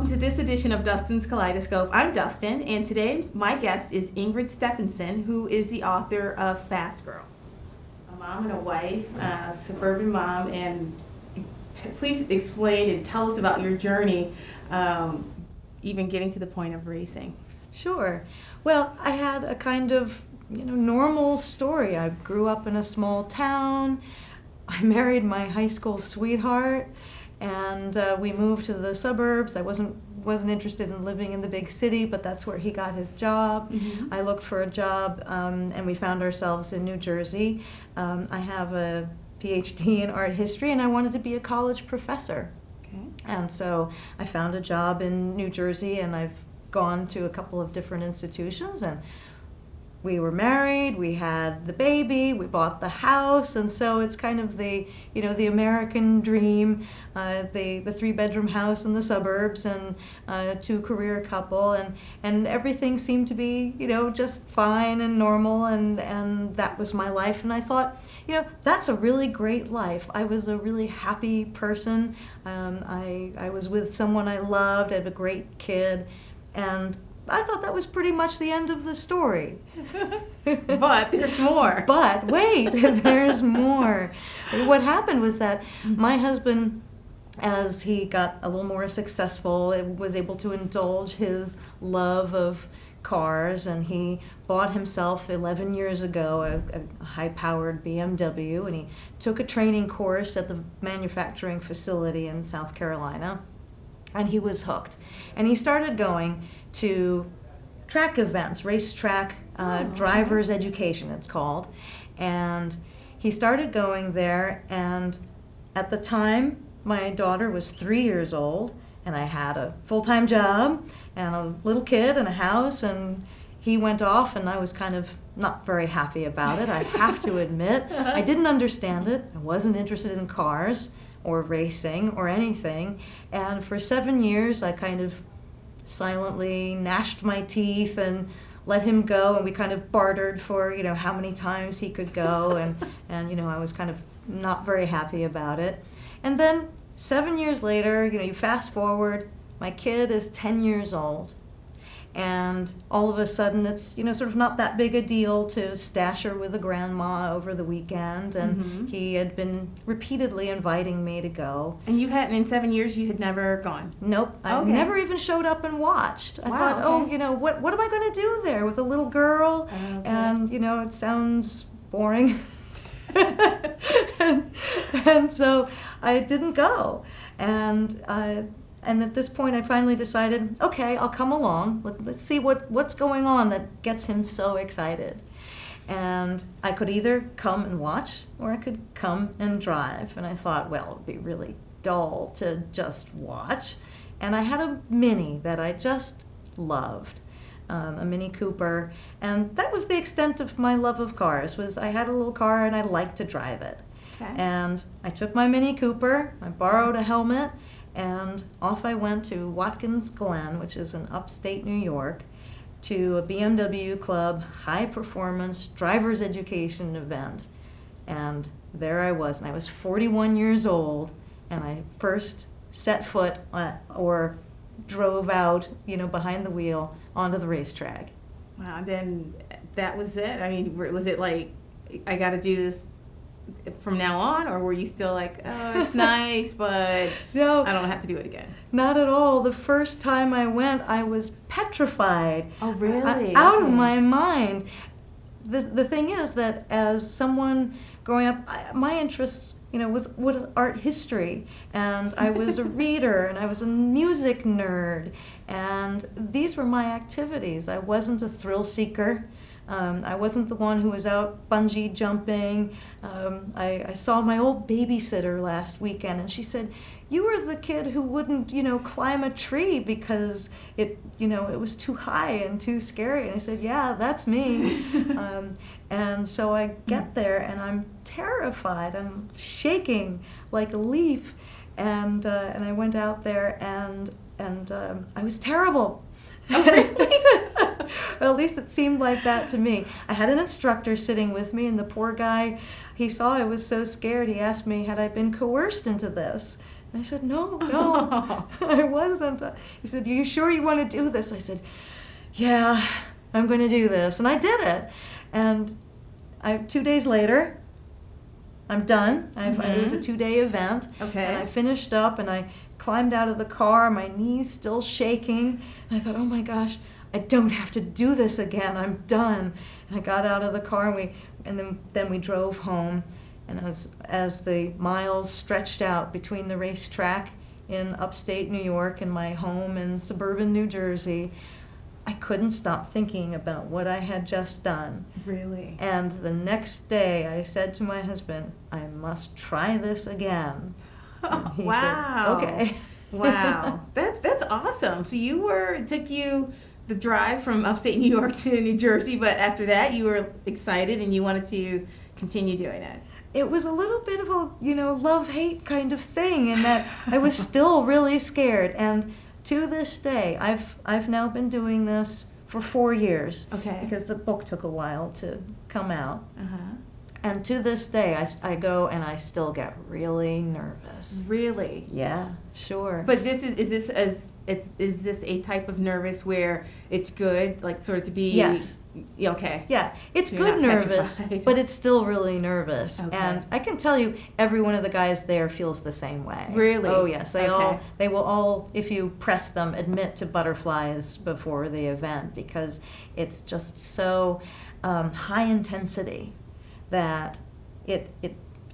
welcome to this edition of Dustin's Kaleidoscope. I'm Dustin, and today my guest is Ingrid Steffensen, who is the author of Fast Girl. A mom and a wife, a suburban mom, and please explain and tell us about your journey, even getting to the point of racing. Sure. Well, I had a kind of, normal story. I grew up in a small town. I married my high school sweetheart, and we moved to the suburbs. I wasn't interested in living in the big city, but that's where he got his job. Mm-hmm. I looked for a job, and we found ourselves in New Jersey. I have a PhD in art history, and I wanted to be a college professor. Okay. And so I found a job in New Jersey, and I've gone to a couple of different institutions, and we were married, we had the baby, we bought the house, and so it's kind of the American dream, the 3-bedroom house in the suburbs, and two-career couple, and everything seemed to be, just fine and normal, and that was my life. And I thought, that's a really great life. I was a really happy person. I was with someone I loved, I had a great kid, and I thought that was pretty much the end of the story. But there's more. But wait, there's more. What happened was that my husband, as he got a little more successful, was able to indulge his love of cars, and he bought himself 11 years ago a high-powered BMW, and he took a training course at the manufacturing facility in South Carolina, and he was hooked. And he started going to track events, Racetrack, driver's education it's called. And he started going there, and at the time my daughter was 3 years old, and I had a full-time job and a little kid and a house, and he went off, and I was kind of not very happy about it, I have to admit. I didn't understand it. I wasn't interested in cars or racing or anything, and for 7 years I kind of silently gnashed my teeth and let him go, and we kind of bartered for how many times he could go, and I was kind of not very happy about it. And then 7 years later, you fast forward, my kid is 10 years old, and all of a sudden it's sort of not that big a deal to stash her with a grandma over the weekend, and he had been repeatedly inviting me to go. And you hadn't, in 7 years, you had never gone? Nope. I never even showed up and watched. I thought, what am I going to do there with a little girl? Okay. And it sounds boring. and so I didn't go. And at this point, I finally decided, okay, I'll come along. Let's see what's going on that gets him so excited. And I could either come and watch, or I could come and drive. And I thought, well, it'd be really dull to just watch. And I had a Mini that I just loved, a Mini Cooper. And that was the extent of my love of cars, was I had a little car and I liked to drive it. Okay. And I took my Mini Cooper, I borrowed a helmet, and off I went to Watkins Glen, which is in upstate New York, to a BMW Club high-performance driver's education event. And there I was, and I was 41 years old, and I first set foot or drove out, behind the wheel onto the racetrack. Wow, then that was it? I mean, was it like, I got to do this from now on, or were you still like, oh, it's nice, but no, I don't have to do it again? Not at all. The first time I went, I was petrified. Oh, really? Out of my mind. The thing is that as someone growing up, my interest, was art history, and I was a reader, and I was a music nerd, and these were my activities. I wasn't a thrill seeker. I wasn't the one who was out bungee jumping. I saw my old babysitter last weekend, and she said, "You were the kid who wouldn't, climb a tree because it was too high and too scary." And I said, "Yeah, that's me." And so I get there, and I'm terrified. I'm shaking like a leaf, and I went out there, and I was terrible. Oh, really? Well, at least it seemed like that to me. I had an instructor sitting with me, and the poor guy, he saw I was so scared, he asked me, had I been coerced into this? I said, no, I wasn't. He said, are you sure you want to do this? I said, yeah, I'm going to do this. And I did it. And 2 days later, I'm done. It was a 2-day event. Okay. And I finished up and I climbed out of the car, my knees still shaking. And I thought, oh my gosh, I don't have to do this again. I'm done. And I got out of the car and then we drove home. And as the miles stretched out between the racetrack in upstate New York and my home in suburban New Jersey, I couldn't stop thinking about what I had just done. Really? And the next day I said to my husband, I must try this again. And he Wow. said, okay. Wow. That's awesome. So it took you the drive from upstate New York to New Jersey, but after that you were excited and you wanted to continue doing it. It was a little bit of a, love-hate kind of thing in that I was still really scared. And to this day, I've now been doing this for 4 years. Okay. Because the book took a while to come out. Uh-huh. And to this day, I go and I still get really nervous. Really? Yeah, sure. But is this a type of nervous where it's good, like sort of to be? Yes. Okay. Yeah, it's You're good not nervous, petrified. but it's still really nervous. Okay. And I can tell you, every one of the guys there feels the same way. Really? Oh yes, they Okay. will all, if you press them, admit to butterflies before the event because it's just so high intensity that it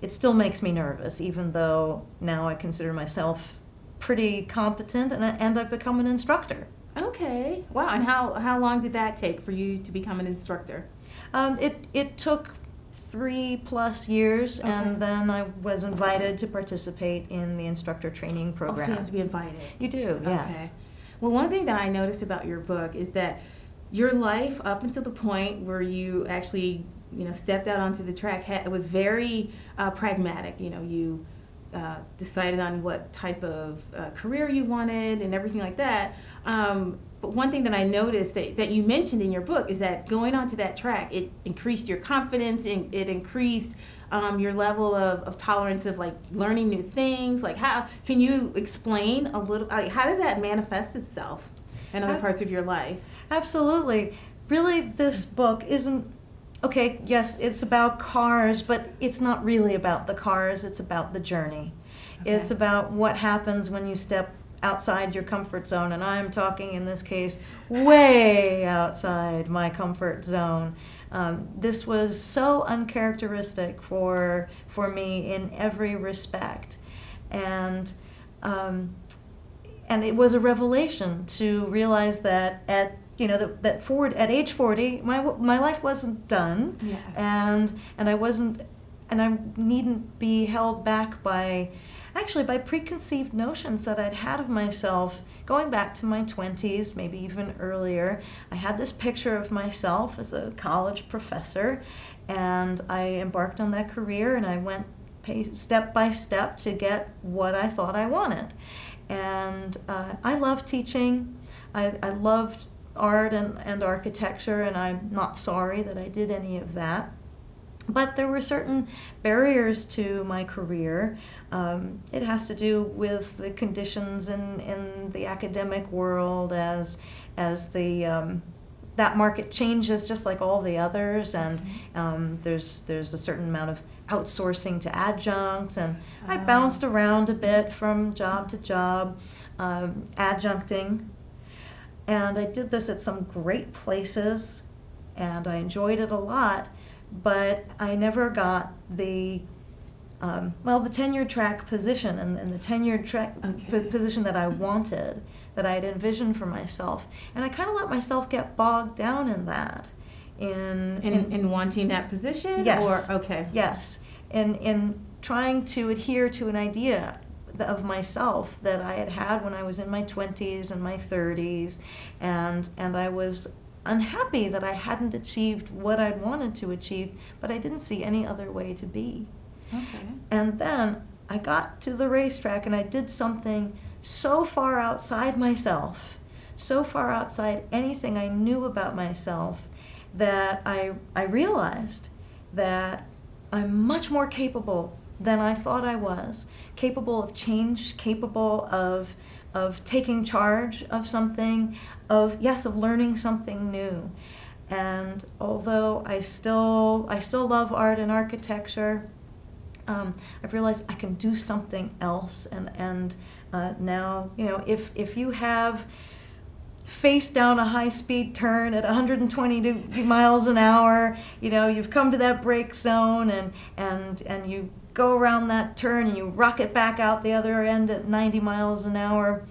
still makes me nervous, even though now I consider myself pretty competent and I've become an instructor. Okay. Wow. And how long did that take for you to become an instructor? It took 3+ years, Okay. and then I was invited to participate in the instructor training Oh, program. so you have to be invited. You do, yes. Okay. Well, one thing that I noticed about your book is that your life up until the point where you actually, stepped out onto the track was very pragmatic. You decided on what type of career you wanted and everything like that. But one thing that I noticed that you mentioned in your book is that going onto that track, it increased your confidence and it increased your level of tolerance of like learning new things. Like how can you explain a little, how does that manifest itself in other parts of your life? Absolutely. Really, this book isn't, okay, yes, it's about cars, but it's not really about the cars, it's about the journey. Okay. It's about what happens when you step outside your comfort zone, and I'm talking in this case way outside my comfort zone. This was so uncharacteristic for me in every respect, and it was a revelation to realize that at age 40, my life wasn't done, Yes. and I needn't be held back by preconceived notions that I'd had of myself going back to my 20s, maybe even earlier. I had this picture of myself as a college professor, and I embarked on that career, and I went step by step to get what I thought I wanted. And I love teaching. I loved art and architecture, and I'm not sorry that I did any of that. But there were certain barriers to my career. It has to do with the conditions in the academic world as that market changes just like all the others, and there's a certain amount of outsourcing to adjuncts, and I bounced around a bit from job to job, adjuncting, and I did this at some great places, and I enjoyed it a lot. But I never got the tenure track position and the tenure track position that I wanted, that I had envisioned for myself. And I kind of let myself get bogged down in that. In wanting that position? Yes. Or, okay. Yes. In trying to adhere to an idea of myself that I had had when I was in my 20s and my 30s. And I was unhappy that I hadn't achieved what I'd wanted to achieve, but I didn't see any other way to be. Okay. And then I got to the racetrack and I did something so far outside myself, so far outside anything I knew about myself, that I realized that I'm much more capable than I thought I was, capable of change, capable of taking charge of something, of learning something new. And although I still love art and architecture, I've realized I can do something else. And now, if you have face down a high-speed turn at 120 miles an hour, you've come to that brake zone, and you go around that turn and you rocket back out the other end at 90 miles an hour.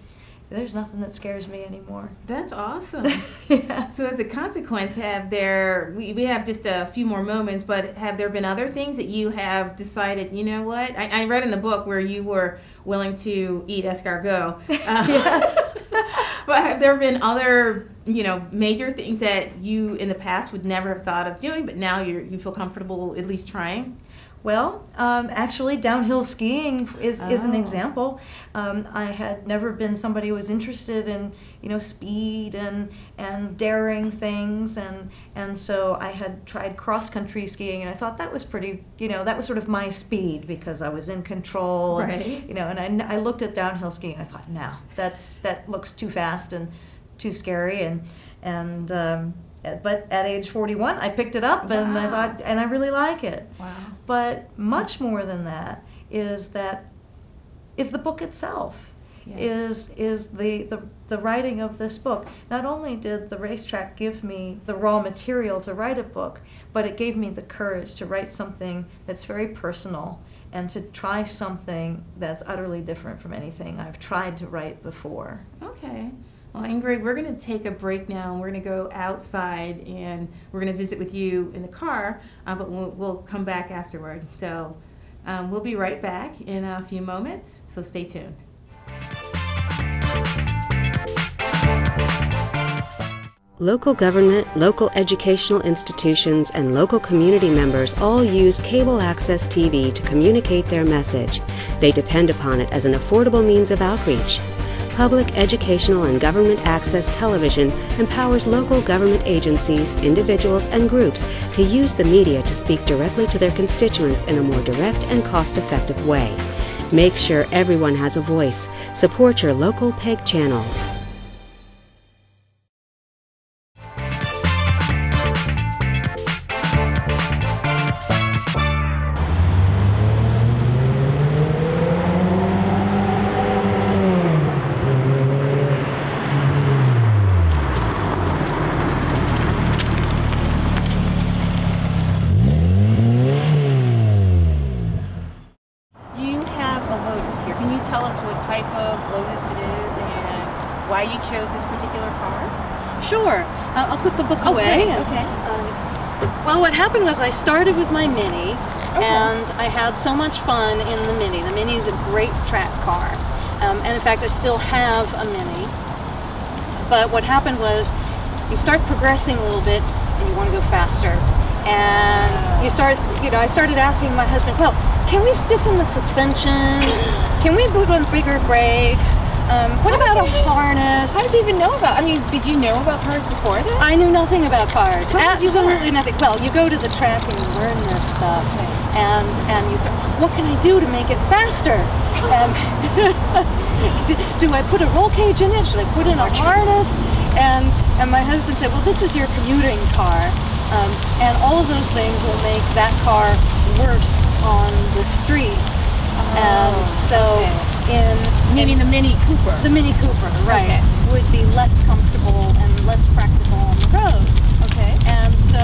There's nothing that scares me anymore. That's awesome. Yeah. So as a consequence, we have just a few more moments, but have there been other things that you have decided, you know what? I read in the book where you were willing to eat escargot. Yes. But have there been other, major things that you in the past would never have thought of doing, but now you feel comfortable at least trying? Well, actually, downhill skiing is an example. I had never been somebody who was interested in, speed and daring things, and so I had tried cross-country skiing, and I thought that was pretty, that was sort of my speed because I was in control, right. and I looked at downhill skiing, and I thought, no, that looks too fast and too scary, but at age 41, I picked it up, and I thought, and I really like it. Wow. But much more than that is the book itself. Yes. Is the writing of this book. Not only did the Racetrack give me the raw material to write a book, but it gave me the courage to write something that's very personal and to try something that's utterly different from anything I've tried to write before. Okay. Well, Ingrid, we're going to take a break now, and we're going to go outside, and we're going to visit with you in the car, but we'll come back afterward. So we'll be right back in a few moments, so stay tuned. Local government, local educational institutions, and local community members all use cable access TV to communicate their message. They depend upon it as an affordable means of outreach. Public, educational, and government access television empowers local government agencies, individuals, and groups to use the media to speak directly to their constituents in a more direct and cost-effective way. Make sure everyone has a voice. Support your local PEG channels. Why you chose this particular car? Sure. I'll put the book Okay, away. okay. Well, what happened was I started with my Mini, and I had so much fun in the Mini. The Mini is a great track car, and in fact, I still have a Mini. But what happened was, you start progressing a little bit, and you want to go faster, and I started asking my husband, well, can we stiffen the suspension? Can we put on bigger brakes? What about a harness? How did you even know about? Did you know about cars before this? I knew nothing about cars. How did you learn? Absolutely nothing. Well, you go to the track and you learn this stuff, and you start, what can I do to make it faster? Do I put a roll cage in it? Should I put in a harness? And my husband said, well, this is your commuting car, and all of those things will make that car worse on the streets. And so meaning the Mini Cooper. The Mini Cooper, right, would be less comfortable and less practical on the roads. Okay. And so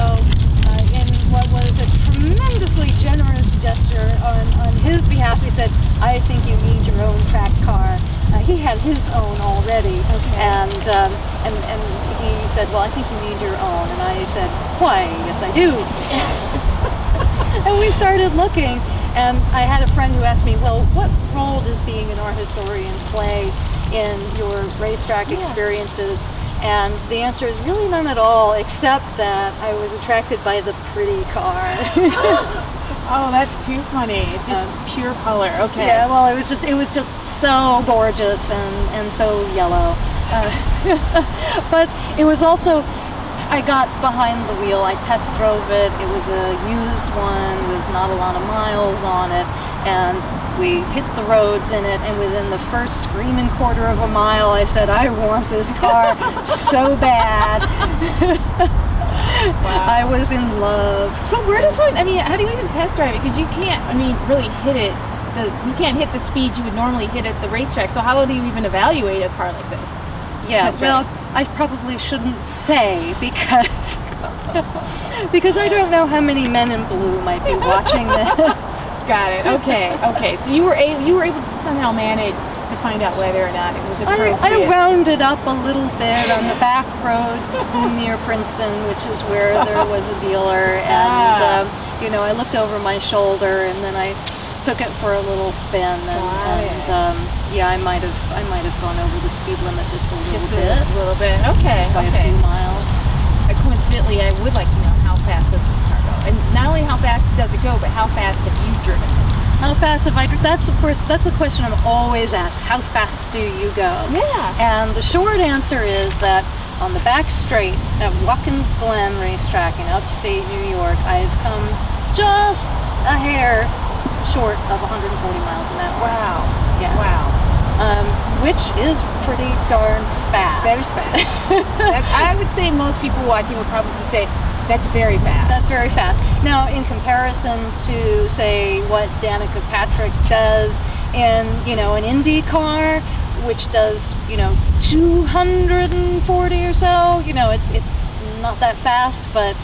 in what was a tremendously generous gesture on his behalf, he said, I think you need your own track car. He had his own already. Okay. And he said, well, I think you need your own. And I said, why, yes I do. And we started looking. And I had a friend who asked me, well, what role does being an art historian play in your racetrack experiences? And the answer is really none at all, except that I was attracted by the pretty car. Oh, that's too funny. Just pure color. Okay. Yeah, well, it was just so gorgeous and so yellow. But it was also, I got behind the wheel, I test drove it. It was a used one with not a lot of miles on it, and we hit the roads in it, and within the first screaming quarter of a mile, I said, I want this car so bad. Wow. I was in love. So where does one, I mean, how do you even test drive it? Because you can't, I mean, really hit it, you can't hit the speed you would normally hit at the racetrack. So how do you even evaluate a car like this? Yeah, Test well, drive. I probably shouldn't say because I don't know how many men in blue might be watching this. Got it. Okay. So you were able to somehow manage to find out whether or not it was appropriate. I rounded up a little bit on the back roads near Princeton, which is where there was a dealer, and I looked over my shoulder, and then I took it for a little spin, I might have gone over the speed limit just a little bit. Okay. By a few miles. Coincidentally, I would like to know how fast does this car go, and not only how fast does it go, but how fast have you driven it? How fast have I driven? That's a question I'm always asked. How fast do you go? Yeah. And the short answer is that on the back straight at Watkins Glen Racetrack in upstate New York, I've come just a hair short of 140 miles an hour. Wow. Yeah. Wow. Which is pretty darn fast. That is fast. I would say most people watching would probably say that's very fast. That's very fast. Now, in comparison to, say, what Danica Patrick does in, an Indy car, which does, 240 or so, it's not that fast, but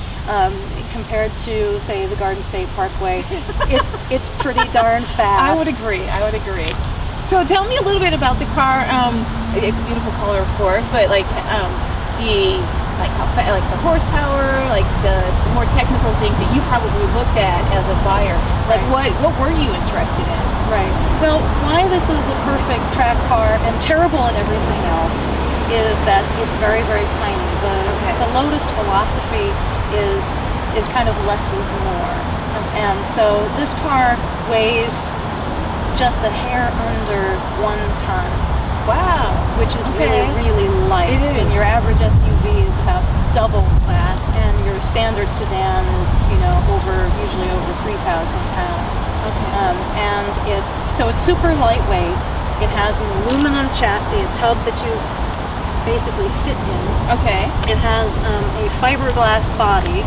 compared to, say, the Garden State Parkway, it's pretty darn fast. I would agree. So tell me a little bit about the car. It's a beautiful color, of course, but the horsepower, the more technical things that you probably looked at as a buyer. Right. What were you interested in? Right. Well, why this is a perfect track car and terrible at everything else is that it's very, very tiny. The Lotus philosophy is kind of less is more. And so this car weighs just a hair under 1 ton. Wow. Which is really, really light. It is. And your average SUV is about double that, and your standard sedan is, usually over 3,000 pounds. Okay. And it's super lightweight. It has an aluminum chassis, a tub that you basically sit in. Okay. It has a fiberglass body,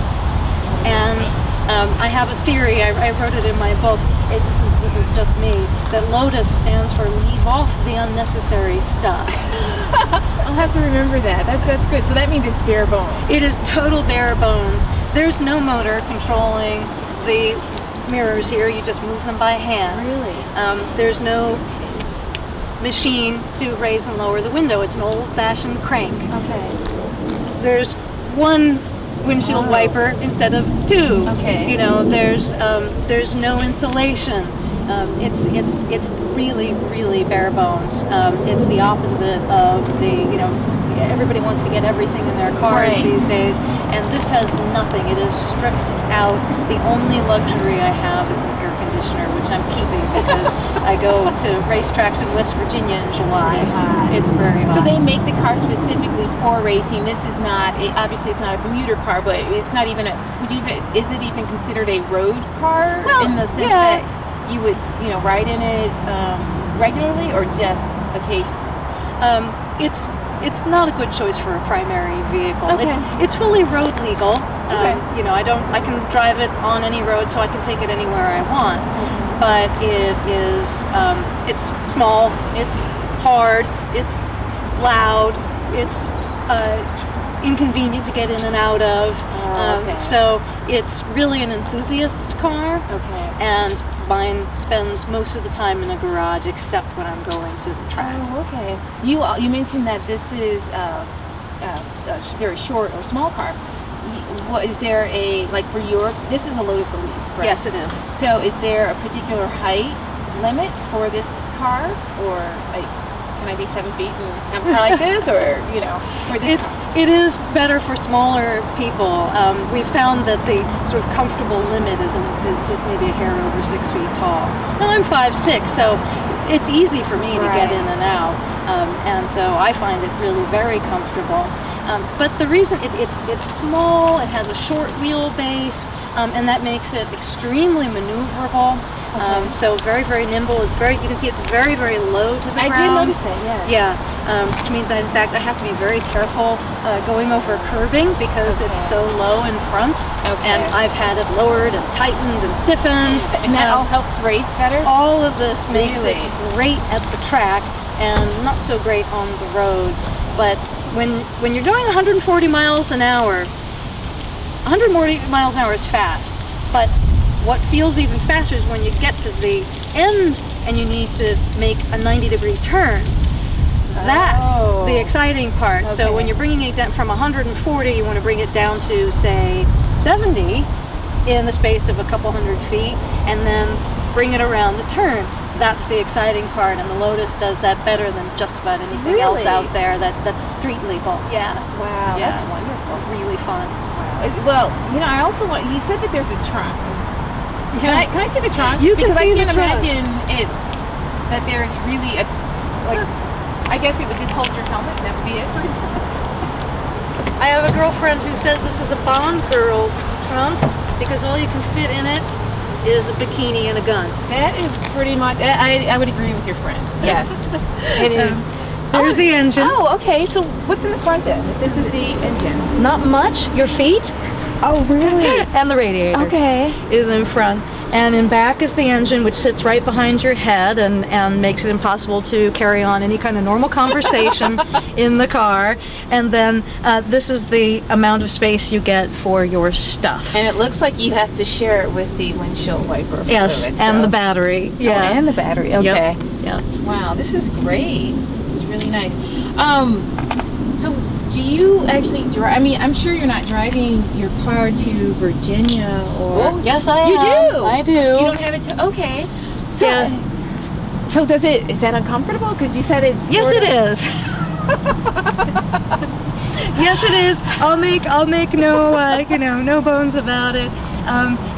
and I have a theory. I wrote it in my book. This is just me. That Lotus stands for leave off the unnecessary stuff. I'll have to remember that. That's good. So that means it's bare bones. It is total bare bones. There's no motor controlling the mirrors here. You just move them by hand. Really? There's no machine to raise and lower the window. It's an old-fashioned crank. Okay. There's one windshield wiper instead of 2. Okay. There's no insulation. It's really, really bare bones. It's the opposite of everybody wants to get everything in their cars these days, and this has nothing. It is stripped out. The only luxury I have is an air conditioner, which I'm keeping because I go to racetracks in West Virginia in July. It's very hot. So they make the car specifically for racing. This is not, obviously it's not a commuter car, but it's not even is it even considered a road car in the sense that you would, ride in it regularly or just occasionally? It's not a good choice for a primary vehicle. Okay. It's fully road legal. Okay. I can drive it on any road, so I can take it anywhere I want. Mm-hmm. But it's small, it's hard, it's loud, it's inconvenient to get in and out of. So it's really an enthusiast's car. Okay. And mine spends most of the time in a garage, except when I'm going to the track. Oh, okay. You mentioned that this is a very short or small car. What is there for your? This is a Lotus Elise, correct? Yes, it is. So, is there a particular height limit for this car, or can I be 7 feet and have a car like this, or for this car? It is better for smaller people. We've found that the sort of comfortable limit is just maybe a hair over 6 feet tall. Now I'm 5'6", so it's easy for me to get in and out, and so I find it really very comfortable. But the reason it's small, it has a short wheelbase, and that makes it extremely maneuverable. So very, very nimble. You can see it's very, very low to the ground. I did notice that, Yeah, which means that in fact I have to be very careful going over curbing because it's so low in front. And I've had it lowered and tightened and stiffened. And that all helps race better? All of this makes it great at the track and not so great on the roads. But when you're going 140 miles an hour, 140 miles an hour is fast. But what feels even faster is when you get to the end and you need to make a 90-degree turn. That's the exciting part. So when you're bringing it down from 140, you want to bring it down to, say, 70 in the space of a couple hundred feet, and then bring it around the turn. That's the exciting part, and the Lotus does that better than just about anything else out there that's street legal. Yeah. Wow, Yeah, that's it's wonderful. really fun. Well, I also want, you said that there's a trunk. Can I see the trunk? You can because see I can't the trunk. imagine that there's really I guess it would just hold your helmet and that would be it pretty much. I have a girlfriend who says this is a Bond girl's trunk because all you can fit in it is a bikini and a gun. That is pretty much, I would agree with your friend. Yes, it is. There's the engine. Oh, okay. So what's in the front then? This is the engine. Not much. Your feet. Oh, really? And the radiator. Okay. Is in front. And in back is the engine, which sits right behind your head and makes it impossible to carry on any kind of normal conversation in the car. And then this is the amount of space you get for your stuff. And it looks like you have to share it with the windshield wiper fluid. Yes, and the battery. Yeah. Oh, and the battery. Okay. Yep. Yeah. Wow, this is great. This is really nice. So do you actually drive? I mean, I'm sure you're not driving your car to Virginia or... Oh, yes, I am. You do? I do. You don't have it to... Okay. So, so is that uncomfortable? Because you said it's... Yes, it is. Yes, it is. I'll make no no bones about it.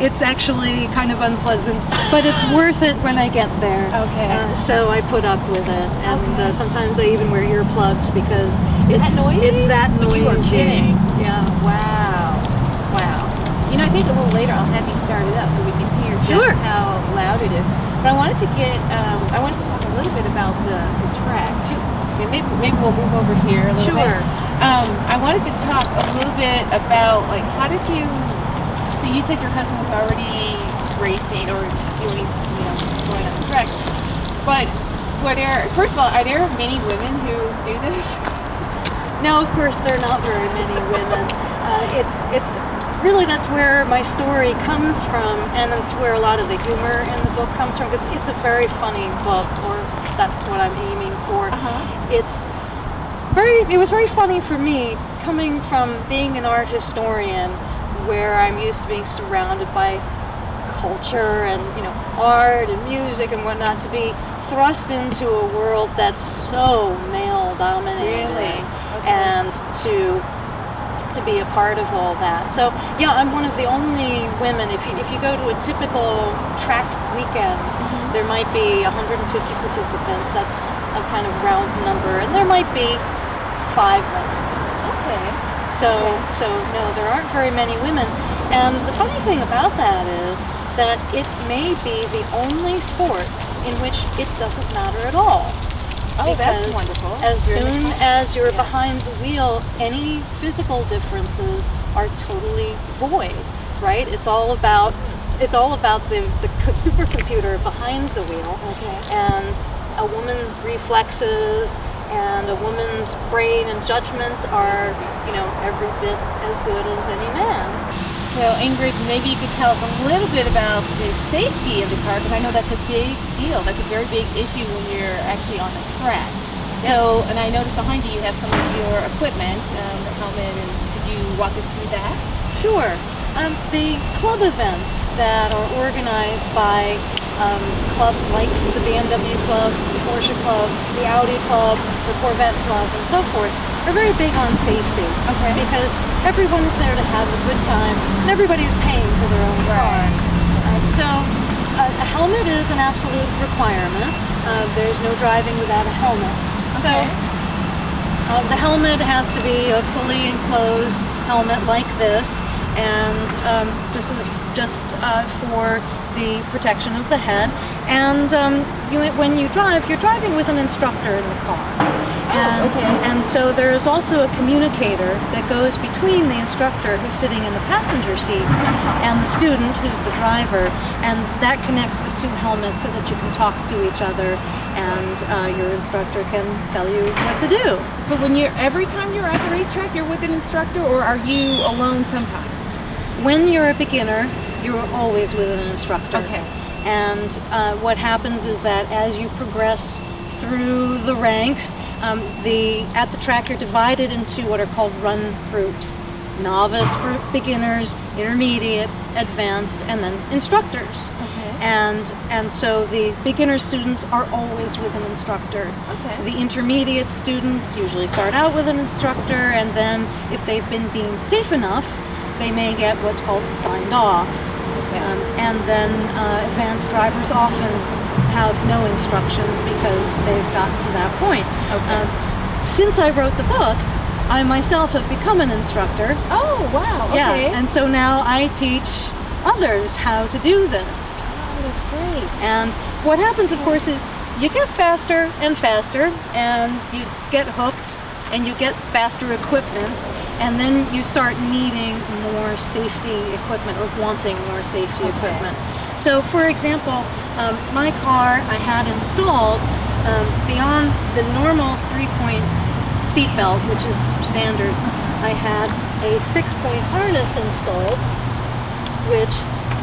It's actually kind of unpleasant, but it's worth it when I get there. Okay. So I put up with it, and sometimes I even wear earplugs because it's that noisy. You are kidding. Yeah. Wow. I think a little later I'll have you start it up so we can hear just how loud it is. But I wanted to talk a little bit about the track. Maybe we'll move over here a little bit. I wanted to talk a little bit about how did you? So you said your husband was already racing or doing going on the track, but first of all, are there many women who do this? No, of course there are not very many women. It's really, that's where my story comes from, and it's where a lot of the humor in the book comes from. It's a very funny book, or that's what I'm aiming for. It was very funny for me coming from being an art historian, where I'm used to being surrounded by culture and art and music and whatnot, to be thrust into a world that's so male dominated. Really? And to be a part of all that. So yeah, I'm one of the only women. If you go to a typical track weekend, there might be 150 participants. That's a kind of round number, and there might be 5 women. Okay. So no, there aren't very many women. And the funny thing about that is that it may be the only sport in which it doesn't matter at all. Oh, that's Because wonderful. as soon as you're behind the wheel, any physical differences are totally void, right? It's all about the supercomputer behind the wheel, and a woman's reflexes and a woman's brain and judgment are, every bit as good as any man's. So Ingrid, maybe you could tell us a little bit about the safety of the car, because I know that's a big deal. That's a very big issue when you're actually on the track. Yes. So, and I noticed behind you have some of your equipment, the helmet, and could you walk us through that? Sure. The club events that are organized by clubs like the BMW Club, the Porsche Club, the Audi Club, the Corvette Club, and so forth, are very big on safety. Okay. Because everyone is there to have a good time, and everybody's paying for their own cars. So a helmet is an absolute requirement. There's no driving without a helmet. So The helmet has to be a fully enclosed helmet like this, and this is just for the protection of the head. And when you drive, you're driving with an instructor in the car. And, okay. and so there is also a communicator that goes between the instructor who's sitting in the passenger seat and the student who's the driver, and that connects the two helmets so that you can talk to each other, and your instructor can tell you what to do. So every time you're at the racetrack, you're with an instructor, or are you alone sometimes? When you're a beginner, you're always with an instructor. Okay. And what happens is that as you progress through the ranks, at the track you're divided into what are called run groups. Novice for beginners, intermediate, advanced, and then instructors. Okay. And so the beginner students are always with an instructor. Okay. The intermediate students usually start out with an instructor, and then if they've been deemed safe enough, they may get what's called signed off. Okay. And then advanced drivers often have no instruction because they've gotten to that point. Okay. Since I wrote the book, I myself have become an instructor. Oh, wow. Yeah, Okay. and so now I teach others how to do this. Oh, that's great. And what happens, of course, is you get faster and faster, and you get hooked, and you get faster equipment, and then you start needing more safety equipment, or wanting more safety equipment. So, for example, my car I had installed beyond the normal 3-point seat belt, which is standard. I had a 6-point harness installed, which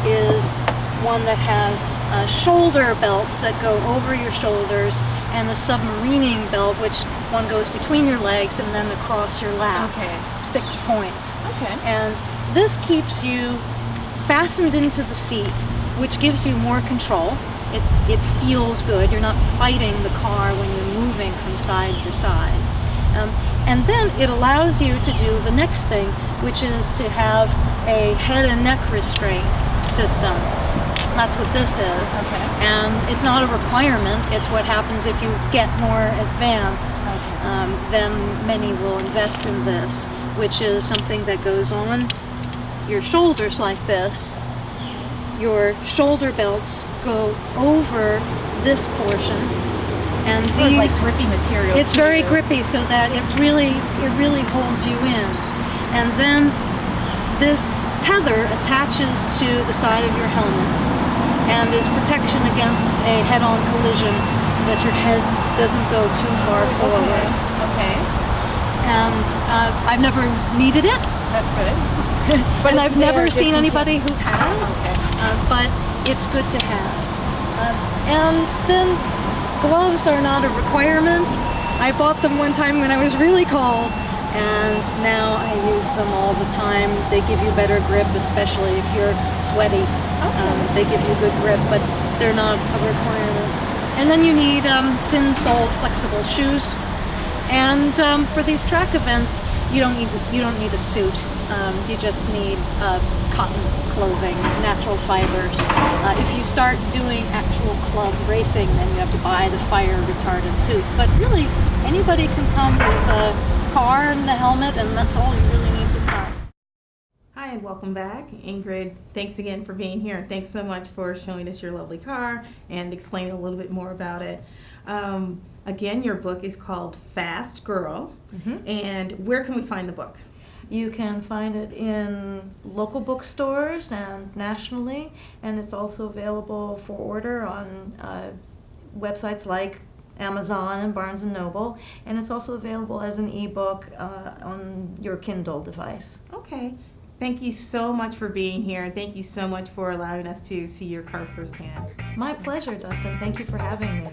is one that has shoulder belts that go over your shoulders, and a submarining belt, which one goes between your legs and then across your lap. Okay. 6 points. Okay. And this keeps you fastened into the seat, which gives you more control. It feels good. You're not fighting the car when you're moving from side to side. And then it allows you to do the next thing, which is to have a head and neck restraint system. That's what this is. Okay. And it's not a requirement. It's what happens if you get more advanced. Okay. Then many will invest in this, which is something that goes on your shoulders like this. Your shoulder belts go over this portion, and So it's these like grippy material. it's very too. grippy, so that it really holds you in. And then this tether attaches to the side of your helmet and is protection against a head-on collision, so that your head doesn't go too far forward. Okay. And I've never needed it. That's good. And it's I've never there just seen in anybody who has, Okay. but it's good to have. And then gloves are not a requirement. I bought them one time when I was really cold, and now I use them all the time. They give you better grip, especially if you're sweaty. They give you good grip, but they're not a requirement. And then you need thin-soled, flexible shoes. And for these track events, you don't need a suit. You just need cotton clothing, natural fibers. If you start doing actual club racing, then you have to buy the fire retardant suit. But really, anybody can come with a car and a helmet, and that's all you really need to start. Hi, and welcome back. Ingrid, thanks again for being here. And thanks so much for showing us your lovely car and explaining a little bit more about it. Again, your book is called Fast Girl. And where can we find the book? You can find it in local bookstores and nationally, and it's also available for order on websites like Amazon and Barnes & Noble, and it's also available as an ebook on your Kindle device. Okay. Thank you so much for being here, and thank you so much for allowing us to see your car firsthand. My pleasure, Dustin. Thank you for having me.